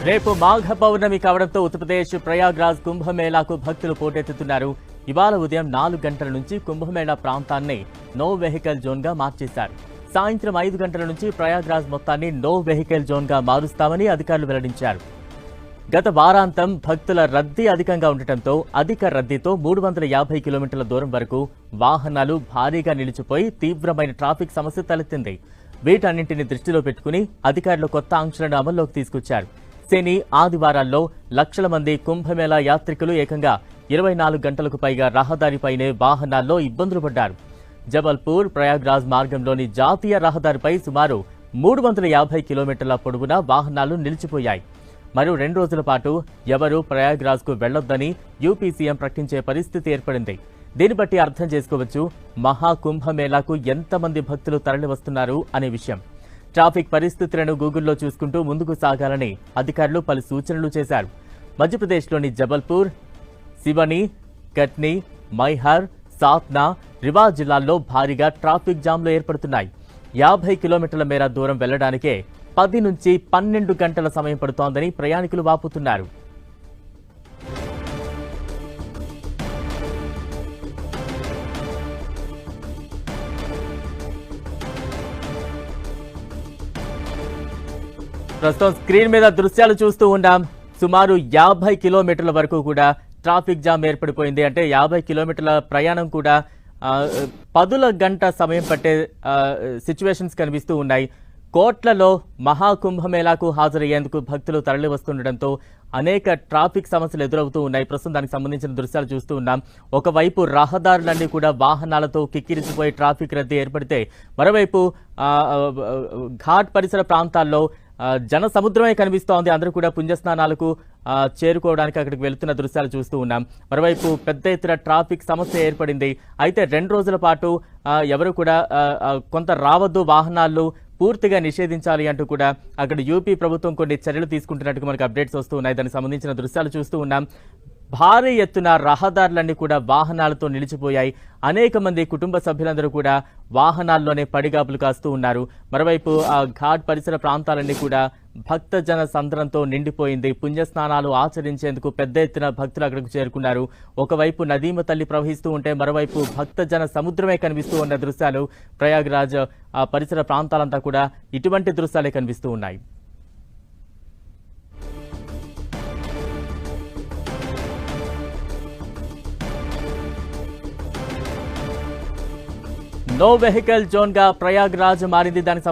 రేపు మాఘ పౌర్ణమి కావడంతో ఉత్తరప్రదేశ్ ప్రయాగ్రాజ్ కుంభమేళాకు భక్తులు పోటెత్తుతున్నారు. ఇవాళ ఉదయం 4 గంటల నుంచి కుంభమేళా ప్రాంతాన్ని నో వెహికల్ జోన్ గా మార్చేశారు. సాయంత్రం 5 గంటల నుంచి ప్రయాగ్రాజ్ మొత్తాన్ని నో వెహికల్ జోన్ గా మారుస్తామని అధికారులు వెల్లడించారు. గత వారాంతం భక్తుల రద్దీ అధికంగా ఉండటంతో అధిక రద్దీతో 350 కిలోమీటర్ల దూరం వరకు వాహనాలు భారీగా నిలిచిపోయి తీవ్రమైన ట్రాఫిక్ సమస్య తలెత్తింది. వీటన్నింటిని దృష్టిలో పెట్టుకుని అధికారులు కొత్త ఆంక్షలను అమల్లోకి తీసుకొచ్చారు. శని, ఆదివారాల్లో లక్షల మంది కుంభమేళా యాత్రికులు ఏకంగా 24 గంటలకు పైగా రహదారిపైనే వాహనాల్లో ఇబ్బందులు పడ్డారు. జబల్పూర్ ప్రయాగ్రాజ్ మార్గంలోని జాతీయ రహదారిపై సుమారు 350 కిలోమీటర్ల పొడవునా వాహనాలు నిలిచిపోయాయి. మరో 2 రోజుల పాటు ఎవరూ ప్రయాగ్రాజ్కు వెళ్లొద్దని యూపీ సీఎం ప్రకటించే పరిస్థితి ఏర్పడింది. దీన్ని బట్టి అర్థం చేసుకోవచ్చు మహాకుంభమేళాకు ఎంతమంది భక్తులు తరలివస్తున్నారు అనే విషయం. ట్రాఫిక్ పరిస్థితులను గూగుల్లో చూసుకుంటూ ముందుకు సాగాలని అధికారులు పలు సూచనలు చేశారు. మధ్యప్రదేశ్లోని జబల్పూర్, సివని, కట్నీ, మైహర్, సాత్నా, రివా జిల్లాల్లో భారీగా ట్రాఫిక్ జామ్లు ఏర్పడుతున్నాయి. 50 కిలోమీటర్ల మేర దూరం వెళ్లడానికే 10 నుంచి 12 గంటల సమయం పడుతోందని ప్రయాణికులు వాపోతున్నారు. ప్రస్తుతం స్క్రీన్ మీద దృశ్యాలు చూస్తూ ఉన్నాం. సుమారు 50 కిలోమీటర్ల వరకు కూడా ట్రాఫిక్ జామ్ ఏర్పడిపోయింది. అంటే 50 కిలోమీటర్ల ప్రయాణం కూడా 10 గంట సమయం పట్టే సిచ్యువేషన్స్ కనిపిస్తూ ఉన్నాయి. కోట్లలో మహాకుంభమేళాకు హాజరయ్యేందుకు భక్తులు తరలి వస్తుండటంతో అనేక ట్రాఫిక్ సమస్యలు ఎదురవుతూ ఉన్నాయి. ప్రస్తుతం దానికి సంబంధించిన దృశ్యాలు చూస్తూ ఉన్నాం. ఒకవైపు రహదారులన్నీ కూడా వాహనాలతో కిక్కిరిసిపోయి ట్రాఫిక్ రద్దీ ఏర్పడితే, మరోవైపు ఘాట్ పరిసర ప్రాంతాల్లో జన సముద్రమే కనిపిస్తోంది. అందరూ కూడా పుణ్యస్నానాలకు చేరుకోవడానికి అక్కడికి వెళుతున్న దృశ్యాలు చూస్తూ ఉన్నాం. మరోవైపు పెద్ద ఎత్తున ట్రాఫిక్ సమస్య ఏర్పడింది. అయితే 2 రోజుల పాటు ఎవరు కూడా కొంత రావద్దు, వాహనాలు పూర్తిగా నిషేధించాలి అంటూ కూడా అక్కడ యూపీ ప్రభుత్వం కొన్ని చర్యలు తీసుకుంటున్నట్టు మనకు అప్డేట్స్ వస్తూ ఉన్నాయి. దానికి సంబంధించిన దృశ్యాలు చూస్తూ ఉన్నాం. భారీ ఎత్తున రహదారులన్నీ కూడా వాహనాలతో నిలిచిపోయాయి. అనేక మంది కుటుంబ సభ్యులందరూ కూడా వాహనాల్లోనే పడిగాపులు కాస్తూ ఉన్నారు. మరోవైపు ఆ ఘాట్ పరిసర ప్రాంతాలన్నీ కూడా భక్తజన సంద్రంతో నిండిపోయింది. పుణ్యస్నానాలు ఆచరించేందుకు పెద్ద ఎత్తున భక్తులు అక్కడికి చేరుకున్నారు. ఒకవైపు నదీమ తల్లి ప్రవహిస్తూ ఉంటే, మరోవైపు భక్తజన సముద్రమే కనిపిస్తూ ఉన్న దృశ్యాలు ప్రయాగ్రాజ్ ఆ పరిసర ప్రాంతాలంతా కూడా ఇటువంటి దృశ్యాలే కనిపిస్తూ ఉన్నాయి. నో వెహికల్ జోన్ గా ప్రయాగ్రాజ్ మారింది. దానికి